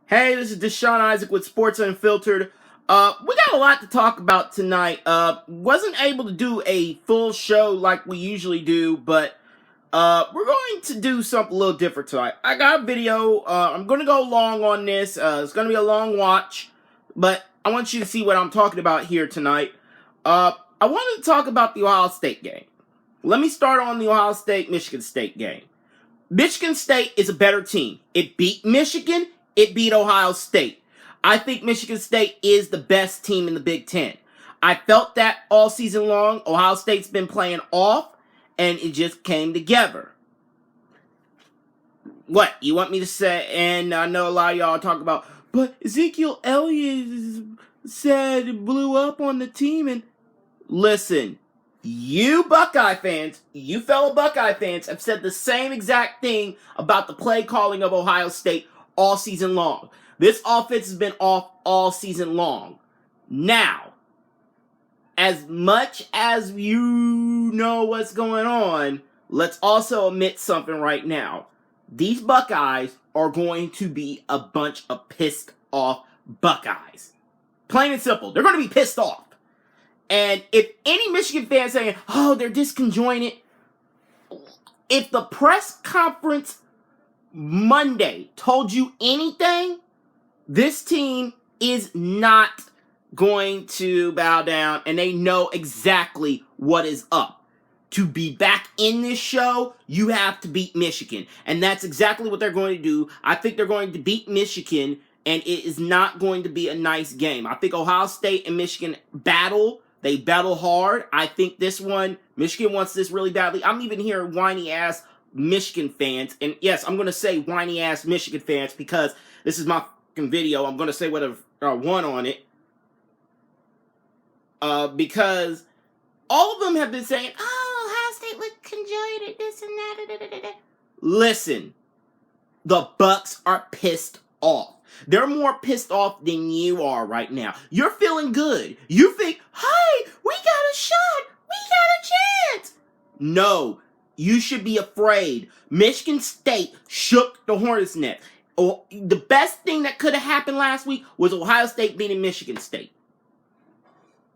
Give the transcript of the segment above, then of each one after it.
Hey, this is Deshaun Isaac with Sports Unfiltered. We got a lot to talk about tonight. Wasn't able to do a full show like we usually do, but we're going to do something a little different tonight. I got a video. I'm going to go long on this. It's going to be a long watch, but I want you to see what I'm talking about here tonight. I wanted to talk about the Ohio State game. Let me start on the Ohio State-Michigan State game. Michigan State is a better team. It beat Michigan. It beat Ohio State. I think Michigan State is the best team in the Big Ten. I felt that all season long. Ohio State's been playing off, and it just came together. What? You want me to say, and I know a lot of y'all talk about, but Ezekiel Elliott said it blew up on the team, and listen, you Buckeye fans, you fellow Buckeye fans, have said the same exact thing about the play calling of Ohio State all season long. This offense has been off all season long. Now, as much as you know what's going on, let's also admit something right now. These Buckeyes are going to be a bunch of pissed off Buckeyes. Plain and simple. They're going to be pissed off. And if any Michigan fan saying, oh, they're disconjointed, if the press conference Monday told you anything, this team is not going to bow down, and they know exactly what is up. To be back in this show, you have to beat Michigan, and that's exactly what they're going to do. I think they're going to beat Michigan, and it is not going to be a nice game. I think Ohio State and Michigan battle. They battle hard. I think this one, Michigan wants this really badly. I'm even hearing whiny-ass Michigan fans, and yes, I'm going to say whiny-ass Michigan fans because this is my fucking video. I'm going to say whatever I want on it. Because all of them have been saying, oh, Ohio State looked conjoined, this and that. Listen, the Bucks are pissed off. They're more pissed off than you are right now. You're feeling good. You think, hey, we got a shot. We got a chance. No, you should be afraid. Michigan State shook the Hornets' nest. Oh, the best thing that could have happened last week was Ohio State beating Michigan State.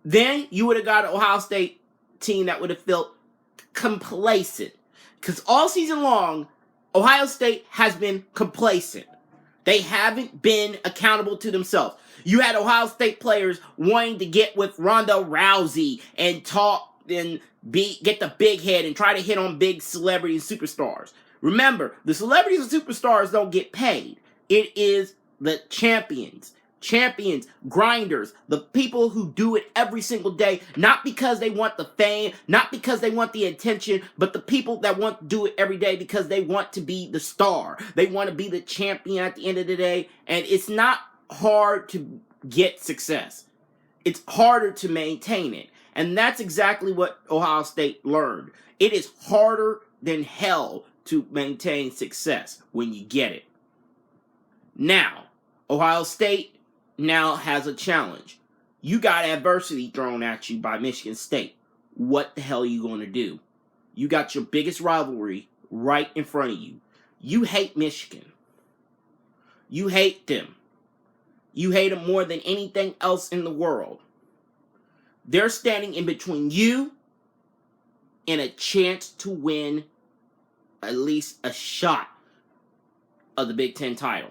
Then you would have got an Ohio State team that would have felt complacent. Because all season long, Ohio State has been complacent. They haven't been accountable to themselves. You had Ohio State players wanting to get with Ronda Rousey and talk and get the big head and try to hit on big celebrities and superstars. Remember, the celebrities and superstars don't get paid. It is the champions, grinders, the people who do it every single day, not because they want the fame, not because they want the attention, but the people that want to do it every day because they want to be the star. They want to be the champion at the end of the day, and it's not hard to get success. It's harder to maintain it, and that's exactly what Ohio State learned. It is harder than hell to maintain success when you get it. Now, Ohio State now has a challenge. You got adversity thrown at you by Michigan State. What the hell are you going to do? You got your biggest rivalry right in front of you. You hate Michigan. You hate them. You hate them more than anything else in the world. They're standing in between you and a chance to win at least a shot of the Big Ten title.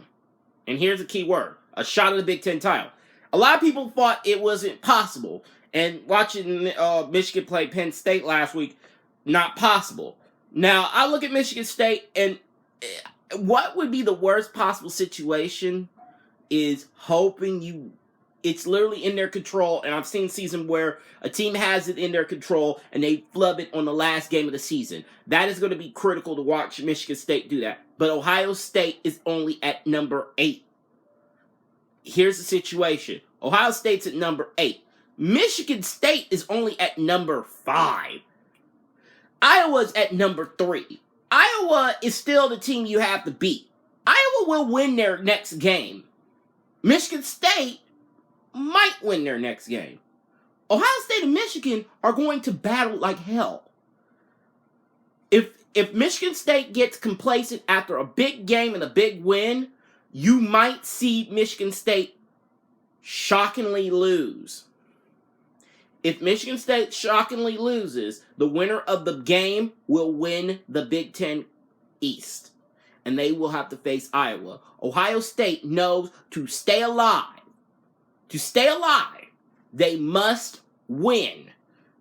And here's the key word. A shot of the Big Ten title. A lot of people thought it wasn't possible. And watching Michigan play Penn State last week, not possible. Now, I look at Michigan State, and what would be the worst possible situation is hoping it's literally in their control. And I've seen season where a team has it in their control, and they flub it on the last game of the season. That is going to be critical to watch Michigan State do that. But Ohio State is only at number 8. Here's the situation. Ohio State's at number 8. Michigan State is only at number 5. Iowa's at number 3. Iowa is still the team you have to beat. Iowa will win their next game. Michigan State might win their next game. Ohio State and Michigan are going to battle like hell. If Michigan State gets complacent after a big game and a big win, You might see Michigan State shockingly lose. If Michigan State shockingly loses, the winner of the game will win the Big Ten East. And they will have to face Iowa. Ohio State knows to stay alive. To stay alive, they must win.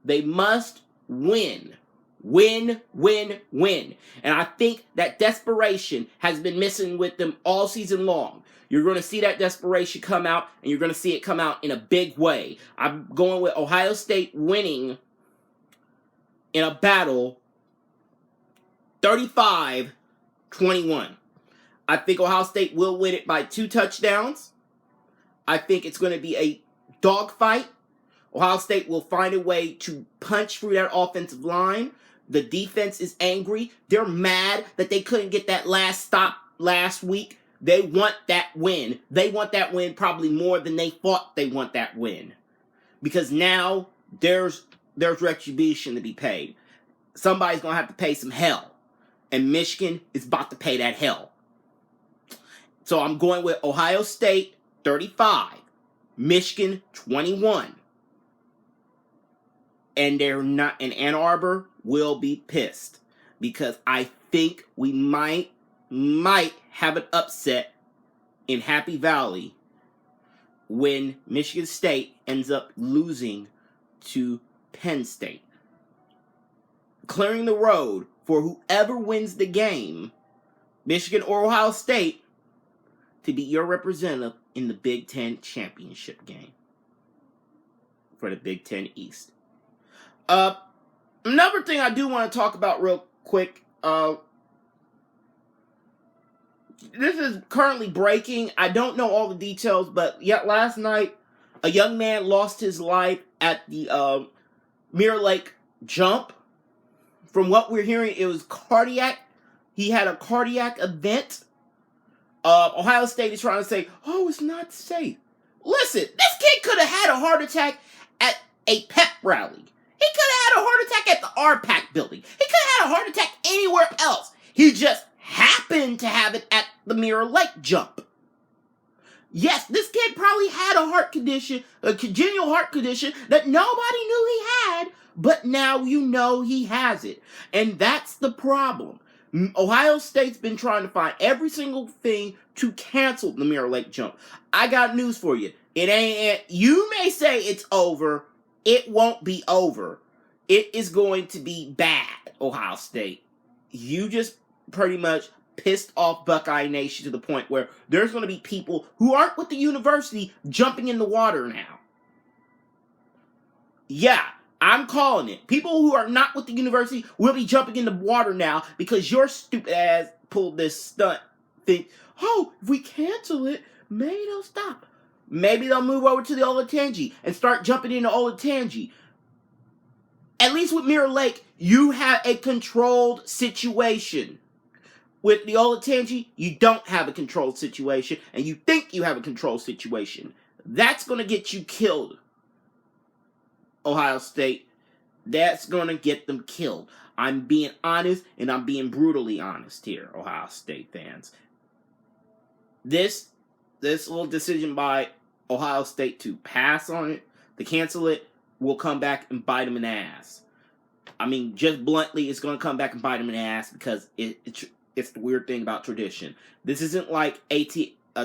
They must win. Win, win, win. And I think that desperation has been missing with them all season long. You're going to see that desperation come out, and you're going to see it come out in a big way. I'm going with Ohio State winning in a battle 35-21. I think Ohio State will win it by 2 touchdowns. I think it's going to be a dogfight. Ohio State will find a way to punch through that offensive line. The defense is angry. They're mad that they couldn't get that last stop last week. They want that win. They want that win probably more than they thought they want that win. Because now there's retribution to be paid. Somebody's going to have to pay some hell. And Michigan is about to pay that hell. So I'm going with Ohio State 35, Michigan 21. And Ann Arbor will be pissed. Because I think we might have an upset in Happy Valley when Michigan State ends up losing to Penn State. Clearing the road for whoever wins the game, Michigan or Ohio State, to be your representative in the Big Ten championship game for the Big Ten East. Another thing I do want to talk about real quick. This is currently breaking. I don't know all the details, but yet last night, a young man lost his life at the Mirror Lake jump. From what we're hearing, it was cardiac. He had a cardiac event. Ohio State is trying to say, oh, it's not safe. Listen, this kid could have had a heart attack at a pep rally. He could have had a heart attack at the RPAC building. He could have had a heart attack anywhere else. He just happened to have it at the Mirror Lake jump. Yes, this kid probably had a heart condition, a congenital heart condition that nobody knew he had, but now you know he has it. And that's the problem. Ohio State's been trying to find every single thing to cancel the Mirror Lake jump. I got news for you. It ain't. You may say it's over. It won't be over. It is going to be bad, Ohio State. You just pretty much pissed off Buckeye Nation to the point where there's going to be people who aren't with the university jumping in the water now. Yeah, I'm calling it. People who are not with the university will be jumping in the water now because your stupid ass pulled this stunt. Think, oh, if we cancel it, maybe they'll stop. Maybe they'll move over to the Olatanji and start jumping into Olatanji. At least with Mirror Lake, you have a controlled situation. With the Olatanji, you don't have a controlled situation, and you think you have a controlled situation. That's going to get you killed, Ohio State. That's going to get them killed. I'm being honest, and I'm being brutally honest here, Ohio State fans. This little decision by Ohio State to pass on it, to cancel it, will come back and bite them in the ass. I mean, just bluntly, it's going to come back and bite them in the ass because it's the weird thing about tradition. This isn't like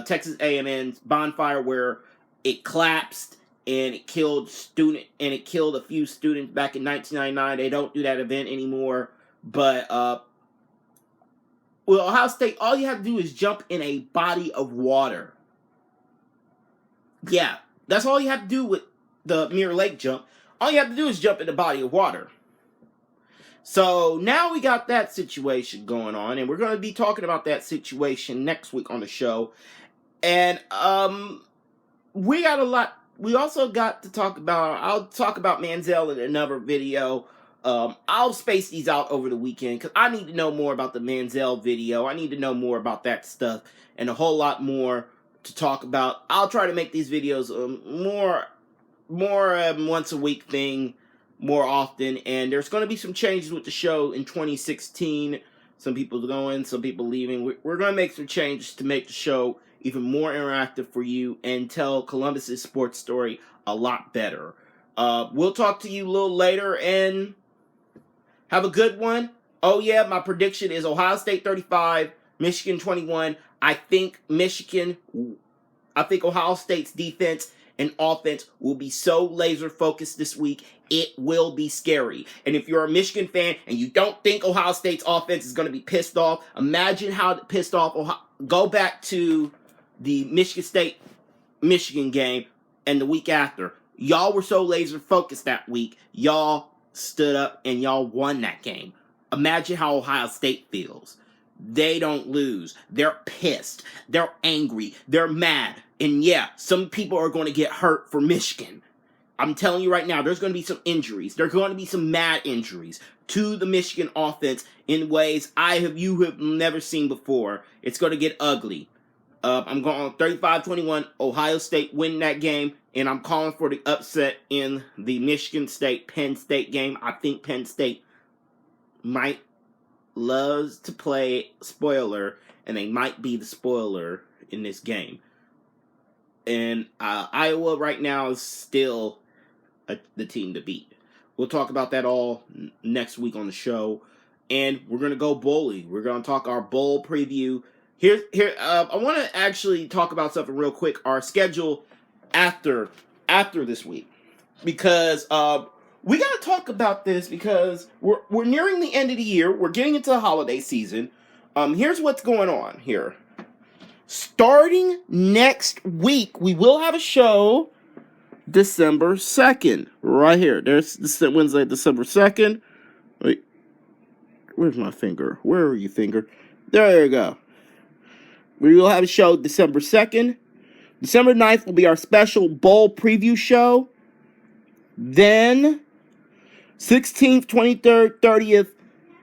Texas A&M's bonfire where it collapsed and it killed a few students back in 1999. They don't do that event anymore. But with Ohio State, all you have to do is jump in a body of water. Yeah, that's all you have to do with the Mirror Lake jump. All you have to do is jump in a body of water. So now we got that situation going on, and we're going to be talking about that situation next week on the show. And we got a lot. We also got to talk about. I'll talk about Manziel in another video. I'll space these out over the weekend because I need to know more about the Manziel video. I need to know more about that stuff and a whole lot more to talk about. I'll try to make these videos more once a week thing. More often, and there's going to be some changes with the show in 2016. Some people going, some people leaving. We're going to make some changes to make the show even more interactive for you, and tell Columbus's sports story a lot better. We'll talk to you a little later, and have a good one. Oh yeah, my prediction is Ohio State 35, Michigan 21. I think Ohio State's defense and offense will be so laser focused this week, it will be scary. And if you're a Michigan fan and you don't think Ohio State's offense is going to be pissed off, imagine how pissed off go back to the Michigan game and the week after. Y'all were so laser focused that week, y'all stood up and y'all won that game. Imagine how Ohio State feels. They don't lose. They're pissed. They're angry. They're mad. And yeah, some people are going to get hurt for Michigan. I'm telling you right now, there's going to be some injuries. There's going to be some mad injuries to the Michigan offense in ways you have never seen before. It's going to get ugly. I'm going 35-21. Ohio State win that game, and I'm calling for the upset in the Michigan State-Penn State game. I think Penn State loves to play spoiler, and they might be the spoiler in this game. And Iowa right now is still the team to beat. We'll talk about that all next week on the show, and we're gonna go bowling. We're gonna talk our bowl preview. I want to actually talk about something real quick. Our schedule after this week, because we got to talk about this because we're nearing the end of the year. We're getting into the holiday season. Here's what's going on here. Starting next week, we will have a show December 2nd. Right here. There's Wednesday, December 2nd. Wait. Where's my finger? Where are you, finger? There you go. We will have a show December 2nd. December 9th will be our special bowl preview show. Then, 16th, 23rd, 30th,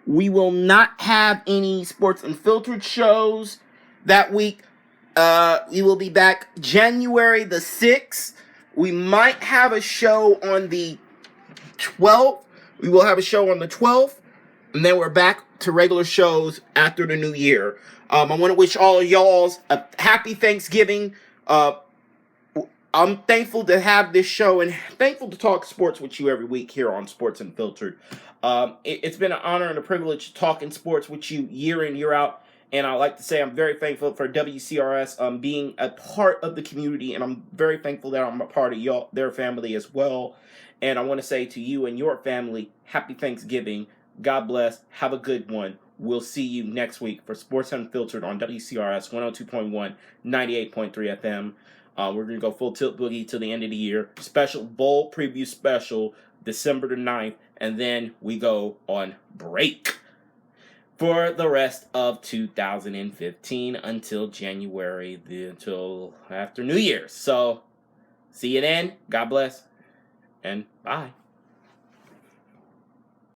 we will not have any Sports Unfiltered shows that week. We will be back January the 6th. We might have a show on the 12th. We will have a show on the 12th. And then we're back to regular shows after the new year. I want to wish all of y'all a happy Thanksgiving. I'm thankful to have this show and thankful to talk sports with you every week here on Sports Unfiltered. It's been an honor and a privilege talking sports with you year in, year out. And I'd like to say I'm very thankful for WCRS being a part of the community. And I'm very thankful that I'm a part of their family as well. And I want to say to you and your family, happy Thanksgiving. God bless. Have a good one. We'll see you next week for Sports Unfiltered on WCRS 102.1, 98.3 FM. We're going to go full tilt boogie to the end of the year. Special bowl preview special, December the 9th. And then we go on break for the rest of 2015 until January, until after New Year's. So, see you then. God bless. And bye.